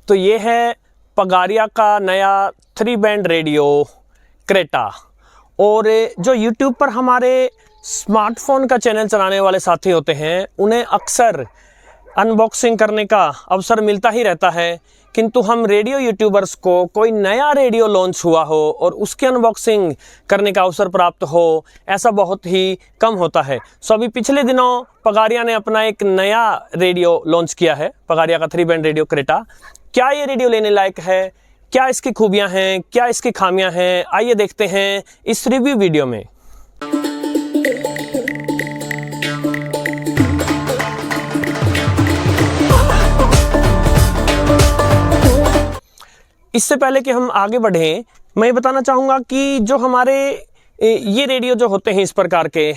तो ये है पगारिया का नया 3 बैंड रेडियो क्रेटा। और जो YouTube पर हमारे स्मार्टफोन का चैनल चलाने वाले साथी होते हैं उन्हें अक्सर अनबॉक्सिंग करने का अवसर मिलता ही रहता है, किंतु हम रेडियो यूट्यूबर्स को कोई नया रेडियो लॉन्च हुआ हो और उसकी अनबॉक्सिंग करने का अवसर प्राप्त हो, ऐसा बहुत ही कम होता है। सो अभी पिछले दिनों पगारिया ने अपना एक नया रेडियो लॉन्च किया है, पगारिया का 3 बैंड रेडियो क्रेटा। क्या ये रेडियो लेने लायक है, क्या इसकी खूबियां हैं, क्या इसकी खामियां हैं, आइए देखते हैं इस रिव्यू वीडियो में। इससे पहले कि हम आगे बढ़ें, मैं ये बताना चाहूँगा कि जो हमारे ये रेडियो जो होते हैं इस प्रकार के,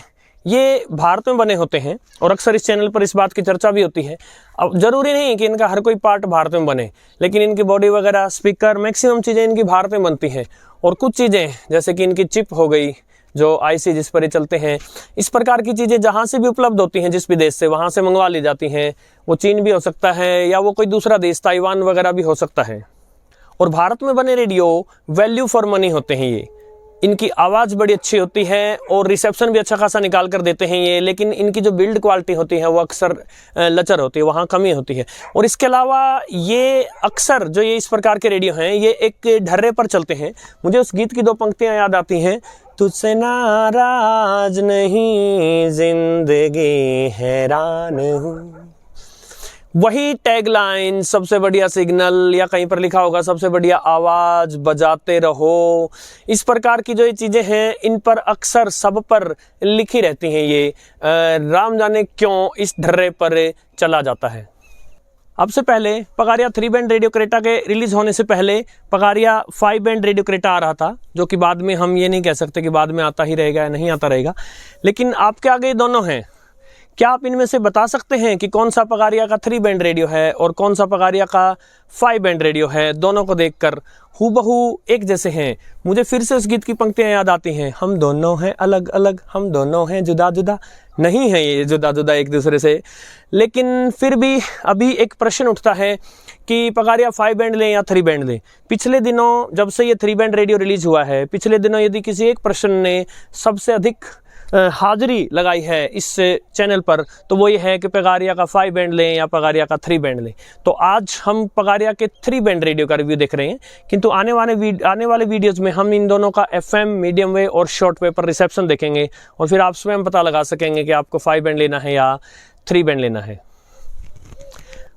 ये भारत में बने होते हैं और अक्सर इस चैनल पर इस बात की चर्चा भी होती है। अब ज़रूरी नहीं कि इनका हर कोई पार्ट भारत में बने, लेकिन इनकी बॉडी वगैरह, स्पीकर, मैक्सिमम चीज़ें इनकी भारत में बनती हैं। और कुछ चीज़ें जैसे कि इनकी चिप हो गई, जो आईसी जिस पर ये चलते हैं, इस प्रकार की चीज़ें जहाँ से भी उपलब्ध होती हैं जिस भी देश से, वहाँ से मंगवा ली जाती हैं। वो चीन भी हो सकता है या वो कोई दूसरा देश, ताइवान वगैरह भी हो सकता है। और भारत में बने रेडियो वैल्यू फॉर मनी होते हैं। ये इनकी आवाज़ बड़ी अच्छी होती है और रिसेप्शन भी अच्छा खासा निकाल कर देते हैं ये, लेकिन इनकी जो बिल्ड क्वालिटी होती है वो अक्सर लचर होती है, वहाँ कमी होती है। और इसके अलावा ये अक्सर जो ये इस प्रकार के रेडियो हैं ये एक ढर्रे पर चलते हैं। मुझे उस गीत की 2 पंक्तियाँ याद आती हैं, तुझसे नाराज नहीं जिंदगी हैरान हूँ। वही टैगलाइन, सबसे बढ़िया सिग्नल, या कहीं पर लिखा होगा सबसे बढ़िया आवाज़, बजाते रहो, इस प्रकार की जो ये चीज़ें हैं इन पर अक्सर सब पर लिखी रहती हैं। ये राम जाने क्यों इस ढर्रे पर चला जाता है। अब से पहले पगारिया 3 बैंड रेडियो क्रेटा के रिलीज़ होने से पहले पगारिया 5 बैंड रेडियो क्रेटा आ रहा था, जो कि बाद में हम ये नहीं कह सकते कि बाद में आता ही रहेगा या नहीं आता रहेगा, लेकिन आपके आगे दोनों हैं। क्या आप इनमें से बता सकते हैं कि कौन सा पगारिया का 3 बैंड रेडियो है और कौन सा पगारिया का 5 बैंड रेडियो है? दोनों को देखकर हूबहू एक जैसे हैं। मुझे फिर से उस गीत की पंक्तियां याद आती हैं, हम दोनों हैं अलग अलग, हम दोनों हैं जुदा जुदा। नहीं है ये जुदा जुदा एक दूसरे से, लेकिन फिर भी अभी एक प्रश्न उठता है कि पगारिया 5 बैंड लें या 3 बैंड लें। पिछले दिनों जब से ये 3 बैंड रेडियो रिलीज हुआ है, पिछले दिनों यदि किसी एक प्रश्न ने सबसे अधिक हाजिरी लगाई है इस चैनल पर, तो वो ये है कि पगारिया का 5 बैंड लें या पगारिया का 3 बैंड लें। तो आज हम पगारिया के 3 बैंड रेडियो का रिव्यू देख रहे हैं, किंतु आने वाले वीडियोज़ में हम इन दोनों का FM, मीडियम वेव और शॉर्ट वेव पर रिसेप्शन देखेंगे और फिर आप स्वयं पता लगा सकेंगे कि आपको 5 बैंड लेना है या 3 बैंड लेना है।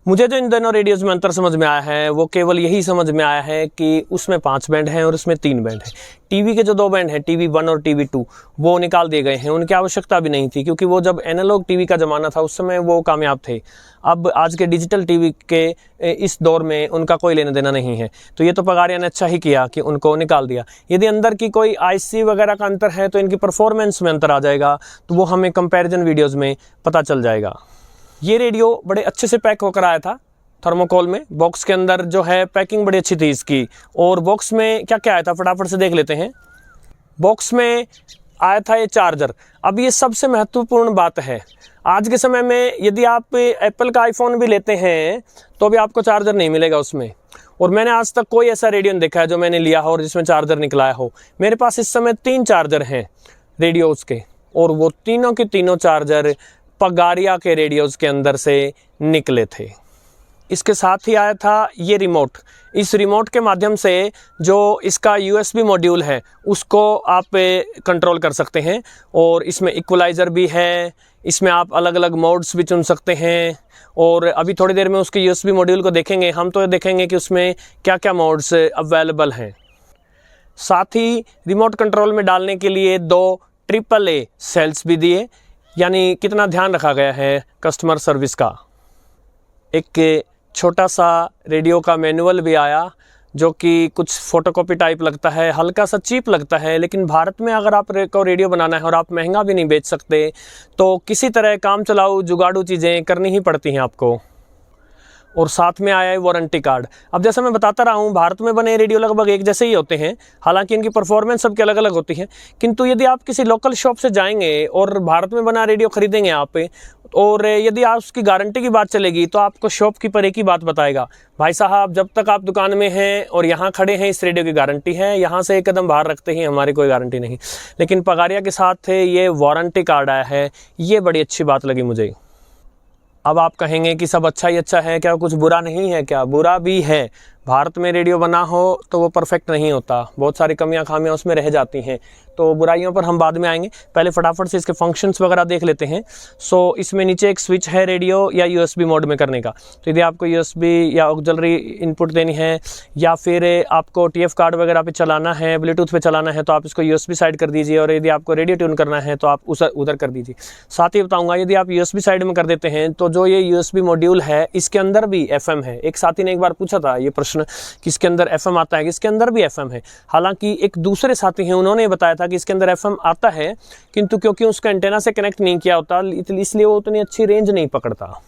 मुझे जो इन दोनों रेडियोज़ में अंतर समझ में आया है वो केवल यही समझ में आया है कि उसमें 5 बैंड हैं और उसमें 3 बैंड है। टीवी के जो 2 बैंड हैं, TV 1 और TV 2, वो निकाल दिए गए हैं। उनकी आवश्यकता भी नहीं थी, क्योंकि वो जब एनालॉग टीवी का ज़माना था उस समय वो कामयाब थे। अब आज के डिजिटल टीवी के इस दौर में उनका कोई लेना देना नहीं है। तो ये तो पगारिया ने अच्छा ही किया कि उनको निकाल दिया। यदि अंदर की कोई IC वगैरह का अंतर है तो इनकी परफॉर्मेंस में अंतर आ जाएगा, तो वो हमें कंपेरिजन वीडियोज़ में पता चल जाएगा। ये रेडियो बड़े अच्छे से पैक होकर आया था थर्मोकोल में। बॉक्स के अंदर जो है पैकिंग बड़ी अच्छी थी इसकी। और बॉक्स में क्या क्या आया था फटाफट से देख लेते हैं। बॉक्स में आया था ये चार्जर। अब ये सबसे महत्वपूर्ण बात है, आज के समय में यदि आप एप्पल का आईफोन भी लेते हैं तो भी आपको चार्जर नहीं मिलेगा उसमें। और मैंने आज तक कोई ऐसा रेडियो नहीं देखा है जो मैंने लिया हो और जिसमें चार्जर निकलाया हो। मेरे पास इस समय 3 चार्जर हैं रेडियोज़ के, और वो तीनों के तीनों चार्जर पगारिया के रेडियोज़ के अंदर से निकले थे। इसके साथ ही आया था ये रिमोट। इस रिमोट के माध्यम से जो इसका USB मॉड्यूल है उसको आप कंट्रोल कर सकते हैं, और इसमें इक्वलाइज़र भी है। इसमें आप अलग अलग मोड्स भी चुन सकते हैं, और अभी थोड़ी देर में उसके USB मॉड्यूल को देखेंगे हम, तो देखेंगे कि उसमें क्या क्या मोड्स अवेलेबल हैं। साथ ही रिमोट कंट्रोल में डालने के लिए 2 AAA सेल्स भी दिए, यानी कितना ध्यान रखा गया है कस्टमर सर्विस का। एक छोटा सा रेडियो का मैनुअल भी आया, जो कि कुछ फोटोकॉपी टाइप लगता है, हल्का सा चीप लगता है, लेकिन भारत में अगर आप को रेडियो बनाना है और आप महंगा भी नहीं बेच सकते, तो किसी तरह काम चलाऊ जुगाड़ू चीज़ें करनी ही पड़ती हैं आपको। और साथ में आया है वारंटी कार्ड। अब जैसा मैं बताता रहा हूँ, भारत में बने रेडियो लगभग एक जैसे ही होते हैं, हालांकि इनकी परफॉर्मेंस सबकी अलग अलग होती है। किंतु यदि आप किसी लोकल शॉप से जाएंगे और भारत में बना रेडियो खरीदेंगे आप, और यदि आप उसकी गारंटी की बात चलेगी तो आपको शॉपकीपर एक ही बात बताएगा, भाई साहब जब तक आप दुकान में हैं और यहाँ खड़े हैं इस रेडियो की गारंटी है, यहाँ से एक कदम बाहर रखते ही हमारी कोई गारंटी नहीं। लेकिन पगारिया के साथ ये वारंटी कार्ड आया है, ये बड़ी अच्छी बात लगी मुझे। अब आप कहेंगे कि सब अच्छा ही अच्छा है, क्या कुछ बुरा नहीं है? क्या बुरा भी है। भारत में रेडियो बना हो तो वो परफेक्ट नहीं होता, बहुत सारी कमियां खामियां उसमें रह जाती हैं। तो बुराइयों पर हम बाद में आएंगे, पहले फटाफट से इसके फंक्शंस वगैरह देख लेते हैं। सो इसमें नीचे एक स्विच है रेडियो या यूएसबी मोड में करने का। तो यदि आपको यूएसबी या ऑक्सिलरी इनपुट देनी है या फिर आपको टीएफ कार्ड वगैरह पे चलाना है, ब्लूटूथ पे चलाना है, तो आप इसको यूएसबी साइड कर दीजिए, और यदि आपको रेडियो ट्यून करना है तो आप उधर कर दीजिए। साथ ही बताऊँगा, यदि आप यूएसबी साइड में कर देते हैं तो जो ये यूएसबी मॉड्यूल है इसके अंदर भी एफएम है। एक साथी ने एक बार पूछा था ये प्रश्न कि इसके अंदर एफएम आता है, कि इसके अंदर भी एफएम है। हालांकि एक दूसरे साथी हैं, उन्होंने बताया था कि इसके अंदर एफएम आता है, किंतु क्योंकि उसका एंटेना से कनेक्ट नहीं किया होता इसलिए वो उतनी अच्छी रेंज नहीं पकड़ता।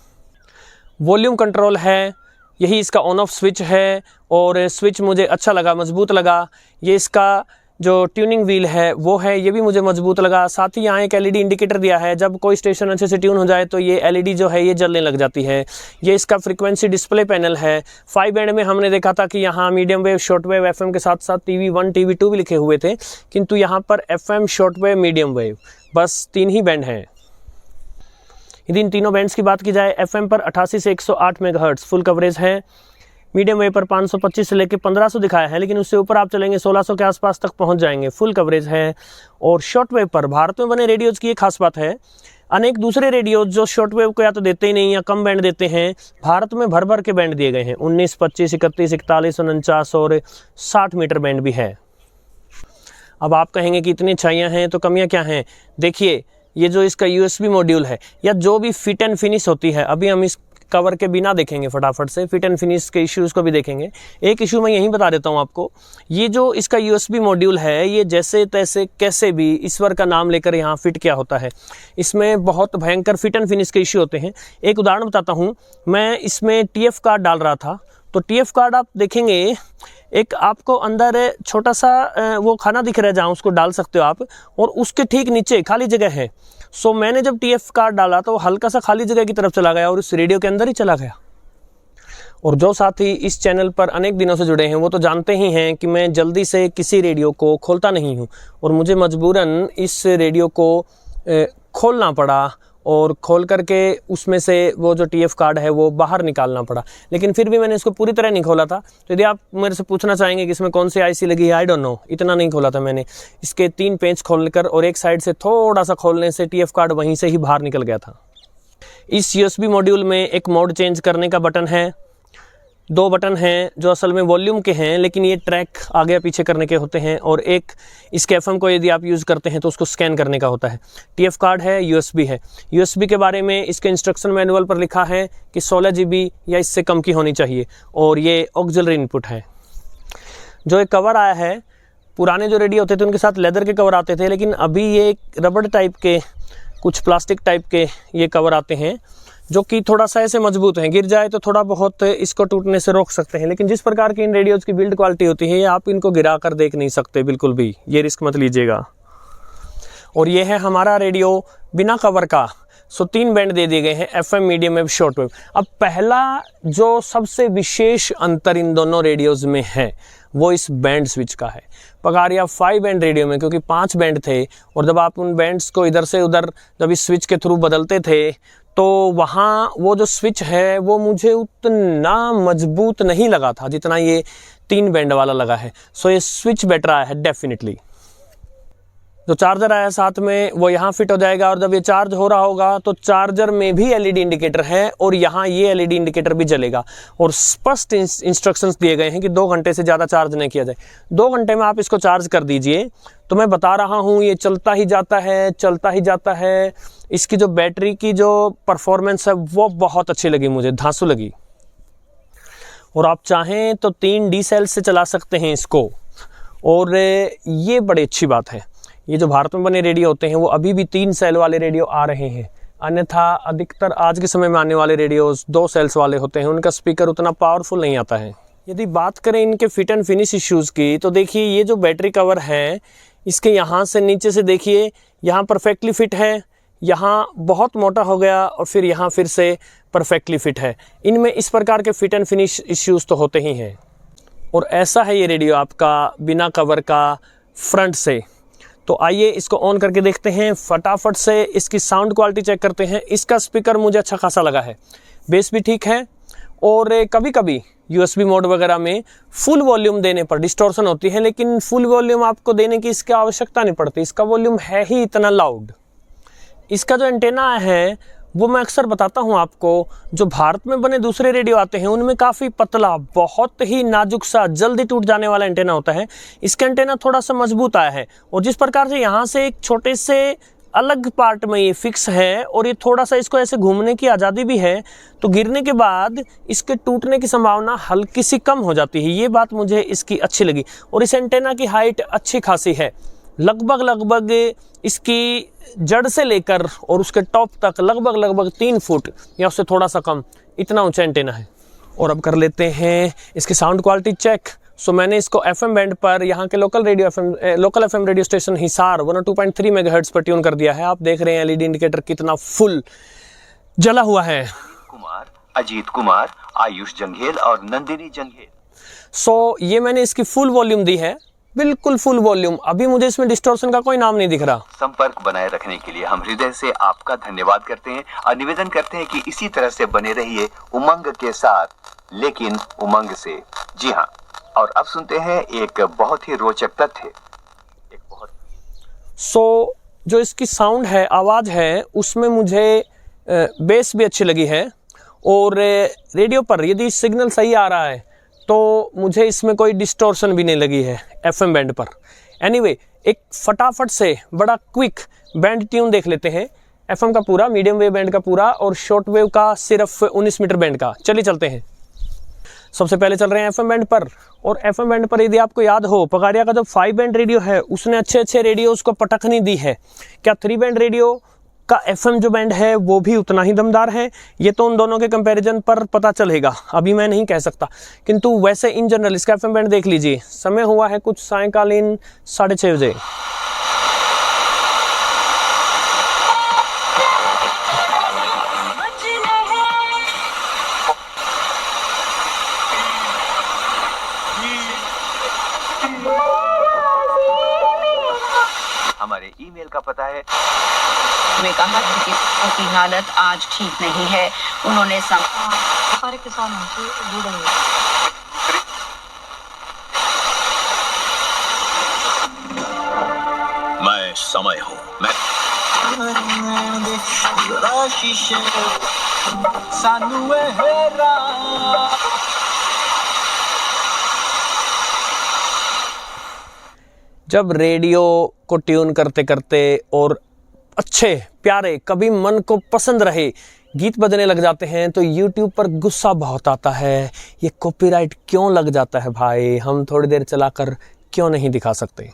वॉल्यूम कंट्रोल है, यही इसका ऑन ऑफ स्विच है, और स्विच मुझे अच्छा लगा, मजबूत लगा। ये इसका जो ट्यूनिंग व्हील है वो है, ये भी मुझे मजबूत लगा। साथ ही यहाँ एक एलईडी इंडिकेटर दिया है, जब कोई स्टेशन अच्छे से ट्यून हो जाए तो ये एलईडी जो है ये जलने लग जाती है। ये इसका फ्रीक्वेंसी डिस्प्ले पैनल है। 5 बैंड में हमने देखा था कि यहाँ medium wave, short wave, FM के साथ साथ TV1 TV2 भी लिखे हुए थे, किंतु यहाँ पर FM, short wave, medium wave, बस 3 ही बैंड हैं। यदि इन तीनों बैंड्स की बात की जाए, एफएम पर 88 से 108 मेगाहर्ट्ज फुल कवरेज है, मीडियम वेव पर 525 से लेकर 1500 दिखाया है, लेकिन उससे ऊपर आप चलेंगे 1600 के आसपास तक पहुंच जाएंगे, फुल कवरेज है। और शॉर्ट वेव पर भारत में बने रेडियोज़ की एक खास बात है, अनेक दूसरे रेडियोज जो शॉर्ट वेव को या तो देते ही नहीं या कम बैंड देते हैं, भारत में भर भर के बैंड दिए गए हैं। 19, 25, 31, 41, 49 और 60 मीटर बैंड भी है। अब आप कहेंगे कि इतनी अच्छाइयाँ हैं तो कमियाँ क्या हैं? देखिए, ये जो इसका यूएसबी मॉड्यूल है या जो भी फिट एंड फिनिश होती है, अभी हम इस कवर के बिना देखेंगे, फटाफट से फिट एंड फिनिश के इश्यूज़ को भी देखेंगे। एक इशू मैं यहीं बता देता हूँ आपको, ये जो इसका यूएसबी मॉड्यूल है ये जैसे तैसे कैसे भी ईश्वर का नाम लेकर यहाँ फिट किया होता है, इसमें बहुत भयंकर फिट एंड फिनिश के इश्यू होते हैं। एक उदाहरण बताता हूँ, मैं इसमें टीएफ कार्ड डाल रहा था, तो टीएफ कार्ड आप देखेंगे एक आपको अंदर छोटा सा वो खाना दिख रहा है जहाँ उसको डाल सकते हो आप, और उसके ठीक नीचे खाली जगह है। सो मैंने जब टीएफ कार्ड डाला तो हल्का सा खाली जगह की तरफ चला गया और उस रेडियो के अंदर ही चला गया। और जो साथी इस चैनल पर अनेक दिनों से जुड़े हैं वो तो जानते ही हैं कि मैं जल्दी से किसी रेडियो को खोलता नहीं हूँ, और मुझे मजबूरन इस रेडियो को खोलना पड़ा और खोल करके उसमें से वो जो टीएफ कार्ड है वो बाहर निकालना पड़ा। लेकिन फिर भी मैंने इसको पूरी तरह नहीं खोला था। तो यदि आप मेरे से पूछना चाहेंगे कि इसमें कौन सी आईसी लगी है, आई डोंट नो, इतना नहीं खोला था मैंने। इसके 3 पेंच खोलकर और एक साइड से थोड़ा सा खोलने से टीएफ कार्ड वहीं से ही बाहर निकल गया था। इस यूएसबी मॉड्यूल में एक मोड चेंज करने का बटन है, 2 बटन हैं जो असल में वॉल्यूम के हैं, लेकिन ये ट्रैक आगे पीछे करने के होते हैं, और एक इसके एफएम को यदि आप यूज़ करते हैं तो उसको स्कैन करने का होता है। टीएफ कार्ड है, यूएसबी है। यूएसबी के बारे में इसके इंस्ट्रक्शन मैनुअल पर लिखा है कि 16 GB या इससे कम की होनी चाहिए, और ये ऑक्सिलरी इनपुट है। जो एक कवर आया है, पुराने जो रेडियो होते थे उनके साथ लेदर के कवर आते थे, लेकिन अभी ये रबड़ टाइप के, कुछ प्लास्टिक टाइप के ये कवर आते हैं जो कि थोड़ा सा ऐसे मजबूत हैं, गिर जाए तो थोड़ा बहुत इसको टूटने से रोक सकते हैं। लेकिन जिस प्रकार की इन रेडियोज़ की बिल्ड क्वालिटी होती है, आप इनको गिरा कर देख नहीं सकते बिल्कुल भी, ये रिस्क मत लीजिएगा। और ये है हमारा रेडियो बिना कवर का। सो 3 बैंड दे दिए गए हैं, FM, medium wave, short wave. अब पहला जो सबसे विशेष अंतर इन दोनों रेडियोज़ में है वो इस बैंड स्विच का है। पगारिया 5 बैंड रेडियो में क्योंकि 5 बैंड थे, और जब आप उन बैंड्स को इधर से उधर जब इस स्विच के थ्रू बदलते थे तो वहाँ वो जो स्विच है वो मुझे उतना मजबूत नहीं लगा था जितना ये 3 बैंड वाला लगा है। सो ये स्विच बेटर आया है डेफिनेटली। जो चार्जर आया साथ में वो यहाँ फिट हो जाएगा, और जब ये चार्ज हो रहा होगा तो चार्जर में भी एलईडी इंडिकेटर है, और यहाँ ये एलईडी इंडिकेटर भी जलेगा, और स्पष्ट इंस्ट्रक्शंस दिए गए हैं कि 2 घंटे से ज़्यादा चार्ज नहीं किया जाए। 2 घंटे में आप इसको चार्ज कर दीजिए। तो मैं बता रहा हूँ ये चलता ही जाता है, चलता ही जाता है। इसकी जो बैटरी की जो परफॉर्मेंस है वो बहुत अच्छी लगी मुझे, धांसू लगी। और आप चाहें तो 3 D सेल से चला सकते हैं इसको, और ये बड़ी अच्छी बात है। ये जो भारत में बने रेडियो होते हैं वो अभी भी 3 सेल वाले रेडियो आ रहे हैं, अन्यथा अधिकतर आज के समय में आने वाले रेडियोस 2 सेल्स वाले होते हैं, उनका स्पीकर उतना पावरफुल नहीं आता है। यदि बात करें इनके फिट एंड फिनिश इश्यूज़ की, तो देखिए ये जो बैटरी कवर है इसके यहाँ से नीचे से देखिए यहाँ परफेक्टली फिट है, यहाँ बहुत मोटा हो गया और फिर यहाँ फिर से परफेक्टली फिट है। इनमें इस प्रकार के फिट एंड फिनिश इश्यूज़ तो होते ही हैं। और ऐसा है ये रेडियो आपका बिना कवर का फ्रंट से। तो आइए इसको ऑन करके देखते हैं, फटाफट से इसकी साउंड क्वालिटी चेक करते हैं। इसका स्पीकर मुझे अच्छा खासा लगा है, बेस भी ठीक है और कभी कभी USB मोड वगैरह में फुल वॉल्यूम देने पर डिस्टॉर्शन होती है, लेकिन फुल वॉल्यूम आपको देने की इसकी आवश्यकता नहीं पड़ती, इसका वॉल्यूम है ही इतना लाउड। इसका जो एंटेना है वो मैं अक्सर बताता हूँ आपको, जो भारत में बने दूसरे रेडियो आते हैं उनमें काफ़ी पतला, बहुत ही नाजुक सा, जल्दी टूट जाने वाला एंटेना होता है। इसका एंटेना थोड़ा सा मजबूत आया है और जिस प्रकार से यहाँ से एक छोटे से अलग पार्ट में ये फिक्स है और ये थोड़ा सा इसको ऐसे घूमने की आज़ादी भी है, तो गिरने के बाद इसके टूटने की संभावना हल्की सी कम हो जाती है। ये बात मुझे इसकी अच्छी लगी। और इस एंटेना की हाइट अच्छी खासी है, लगभग इसकी जड़ से लेकर और उसके टॉप तक लगभग 3 फुट या उससे थोड़ा सा कम, इतना ऊंचा एंटेना है। और अब कर लेते हैं इसकी साउंड क्वालिटी चेक। सो मैंने इसको FM बैंड पर यहाँ के local FM radio station Hisar 102.3 megahertz पर ट्यून कर दिया है। आप देख रहे हैं LED इंडिकेटर कितना फुल जला हुआ है। कुमार, अजीत कुमार, आयुष जंघेल और नंदिनी जंघेल। सो ये मैंने इसकी फुल वॉल्यूम दी है, बिल्कुल फुल वॉल्यूम। अभी मुझे इसमें डिस्टॉर्शन का कोई नाम नहीं दिख रहा। संपर्क बनाए रखने के लिए हम हृदय से आपका धन्यवाद करते हैं और निवेदन करते हैं कि इसी तरह से बने रहिए उमंग के साथ, लेकिन उमंग से। जी हाँ, और अब सुनते हैं एक बहुत ही रोचक तथ्य। जो इसकी साउंड है, आवाज़ है, उसमें मुझे बेस भी अच्छी लगी है और रेडियो पर यदि सिग्नल सही आ रहा है तो मुझे इसमें कोई डिस्टॉर्शन भी नहीं लगी है FM बैंड पर। एनीवे, एक फटाफट से बड़ा क्विक बैंड ट्यून देख लेते हैं, FM का पूरा, मीडियम वेव बैंड का पूरा और शॉर्ट वेव का सिर्फ 19 मीटर बैंड का। चलिए चलते हैं। सबसे पहले चल रहे हैं FM बैंड पर। और FM बैंड पर यदि आपको याद हो, पगारिया का जो 5 बैंड रेडियो है उसने अच्छे रेडियो उसको पटखनी दी है। क्या 3 बैंड रेडियो का FM जो बैंड है वो भी उतना ही दमदार है? ये तो उन दोनों के कंपैरिजन पर पता चलेगा, अभी मैं नहीं कह सकता। किंतु वैसे इन जनरल इसका FM बैंड देख लीजिए। समय हुआ है कुछ सायंकालीन 6:30 बजे। हमारे ईमेल का पता है। वे कहा कि उनकी हालत आज ठीक नहीं है। उन्होंने सारे किसानों से जुड़े मैं समय हूँ, मैं जब रेडियो को ट्यून करते करते और अच्छे प्यारे, कभी मन को पसंद रहे गीत बजने लग जाते हैं तो YouTube पर गुस्सा बहुत आता है। ये कॉपीराइट क्यों लग जाता है भाई, हम थोड़ी देर चलाकर क्यों नहीं दिखा सकते।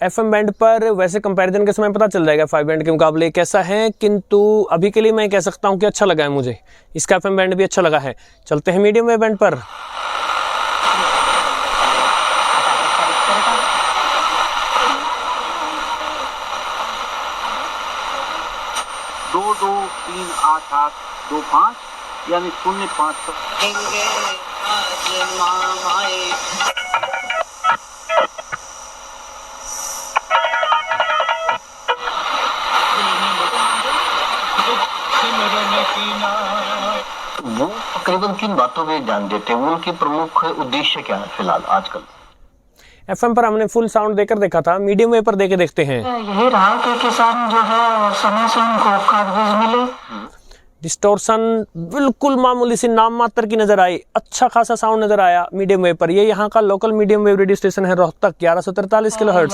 FM बैंड पर वैसे कंपैरिजन के समय पता चल जाएगा 5 बैंड के मुकाबले कैसा है, किंतु अभी के लिए मैं कह सकता हूँ कि अच्छा लगा है मुझे। इसका FM बैंड भी अच्छा लगा है। चलते हैं मीडियम वेव बैंड पर। 223825 यानी 05। वो तकरीबन किन बातों में ध्यान देते हैं, वो उनके प्रमुख उद्देश्य क्या है फिलहाल आजकल? FM पर हमने फुल साउंड देकर देखा था, मीडियम वेव पर देके देखते हैं। यही रहा कि किसान जो है समय से उनको खाद बीज मिले। डिस्टॉर्शन बिल्कुल मामूली सी नाम मात्र की नजर आई, अच्छा खासा साउंड नजर आया मीडियम वेव पर। ये यहाँ का local medium wave radio station है Rohtak, 1143 kilohertz.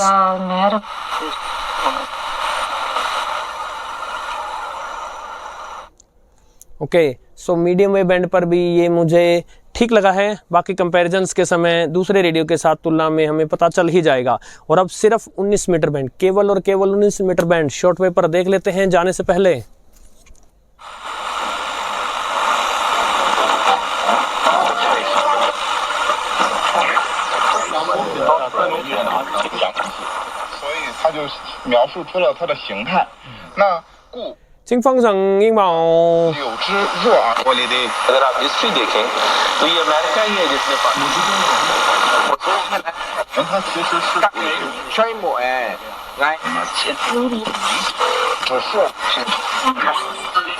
Okay, so medium wave band पर भी ये मुझे ठीक लगा है। बाकी कंपैरिजंस के समय दूसरे रेडियो के साथ तुलना में हमें पता चल ही जाएगा। और अब सिर्फ 19 मीटर बैंड, केवल और केवल 19 मीटर बैंड शॉर्ट वेव पर देख लेते हैं जाने से पहले। चिंग फंग संग इंग बाओ। अगर आप हिस्ट्री देखें तो ये अमेरिका ही है जिसने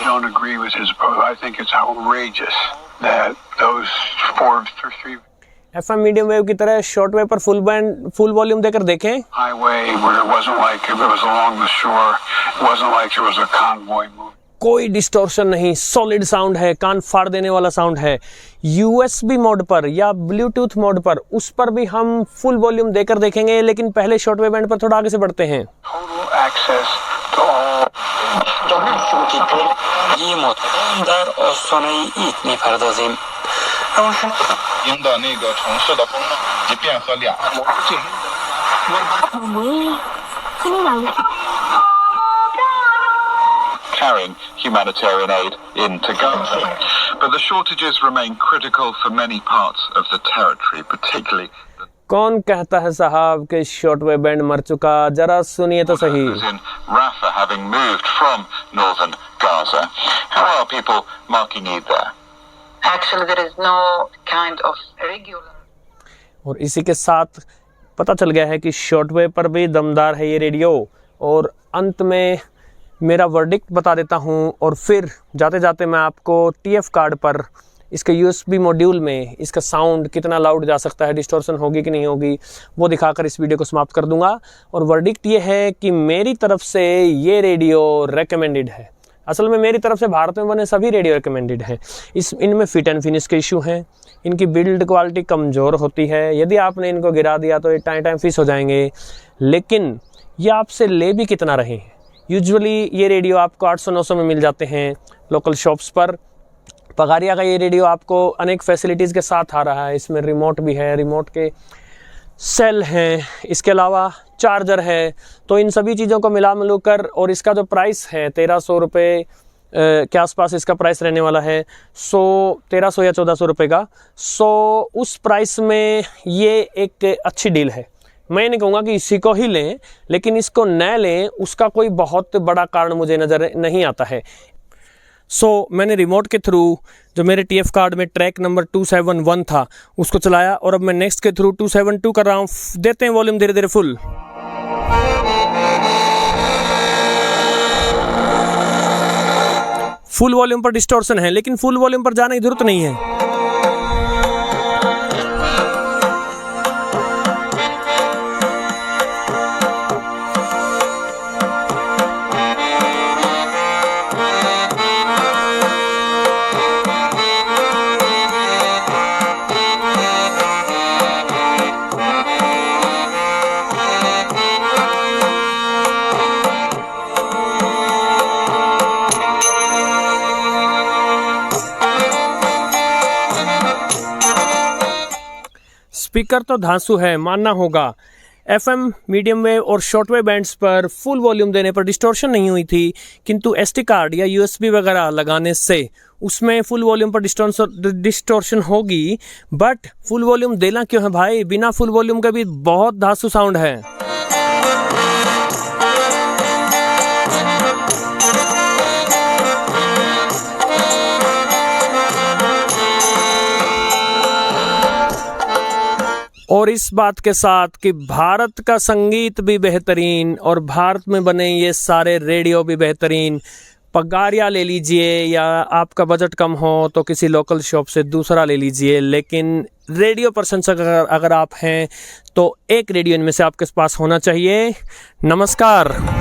don't agree with his approach. I think it's outrageous that those 4 or 3 FM medium wave की तरह शॉर्ट वेव पर फुल वॉल्यूम देकर देखें। highway where it wasn't like it was along the shore, it wasn't like there was a convoy moving. कोई distortion नहीं, solid sound है, कान फाड़ देने वाला साउंड है। USB मोड पर या ब्लूटूथ मोड पर, उस पर भी हम फुल वॉल्यूम देकर देखेंगे, लेकिन पहले शॉर्ट वेव बैंड पर थोड़ा आगे से बढ़ते हैं। Total access to all. Carrying humanitarian aid into Gaza. But the shortages remain critical for many parts of the territory, particularly कौन कहता है साहब कि शॉर्ट वेव बैंड मर चुका? जरा सुनिए तो सही। in Rafah having moved from northern Gaza. How are people marking Eid there? Actually, there is no kind of regular. और इसी के साथ पता चल गया है कि शॉर्ट वेव पर भी दमदार है ये रेडियो। और अंत में मेरा वर्डिक्ट बता देता हूँ, और फिर जाते जाते मैं आपको TF कार्ड पर इसके USB मॉड्यूल में इसका साउंड कितना लाउड जा सकता है, डिस्टॉर्शन होगी कि नहीं होगी, वो दिखाकर इस वीडियो को समाप्त कर दूंगा। और वर्डिक्ट ये है कि मेरी तरफ से ये रेडियो रेकमेंडेड है। असल में मेरी तरफ से भारत में बने सभी रेडियो रिकमेंडेड हैं। इनमें फिट एंड फिनिश के इशू हैं, इनकी बिल्ड क्वालिटी कमज़ोर होती है, यदि आपने इनको गिरा दिया तो ये टाइम फिस हो जाएंगे। लेकिन ये आपसे ले भी कितना रहे हैं। यूजुअली ये रेडियो आपको 800-900 में मिल जाते हैं लोकल शॉप्स पर। पगारिया का ये रेडियो आपको अनेक फैसिलिटीज़ के साथ आ रहा है। इसमें रिमोट भी है, रिमोट के सेल हैं, इसके अलावा चार्जर है। तो इन सभी चीज़ों को मिलू कर, और इसका जो प्राइस है 1300 रुपये के आसपास इसका प्राइस रहने वाला है। 1300 या 1400 रुपये का। उस प्राइस में ये एक अच्छी डील है। मैं नहीं कहूँगा कि इसी को ही लें, लेकिन इसको न लें उसका कोई बहुत बड़ा कारण मुझे नज़र नहीं आता है। मैंने रिमोट के थ्रू जो मेरे TF कार्ड में ट्रैक नंबर 271 था उसको चलाया, और अब मैं नेक्स्ट के थ्रू 272 कर रहा हूँ। देते हैं वॉल्यूम धीरे धीरे फुल। फुल वॉल्यूम पर डिस्टॉर्शन है, लेकिन फुल वॉल्यूम पर जाने की जरूरत नहीं है। स्पीकर तो धांसू है, मानना होगा। FM मीडियम वेव और शॉर्ट वेव बैंड्स पर फुल वॉल्यूम देने पर डिस्टॉर्शन नहीं हुई थी, किंतु SD कार्ड या USB वगैरह लगाने से उसमें फुल वॉल्यूम पर डिस्टॉर्शन होगी। बट फुल वॉल्यूम देना क्यों है भाई? बिना फुल वॉल्यूम के भी बहुत धांसू साउंड है। और इस बात के साथ कि भारत का संगीत भी बेहतरीन और भारत में बने ये सारे रेडियो भी बेहतरीन। पगारिया ले लीजिए, या आपका बजट कम हो तो किसी लोकल शॉप से दूसरा ले लीजिए। लेकिन रेडियो प्रशंसक अगर आप हैं तो एक रेडियो इनमें से आपके पास होना चाहिए। नमस्कार।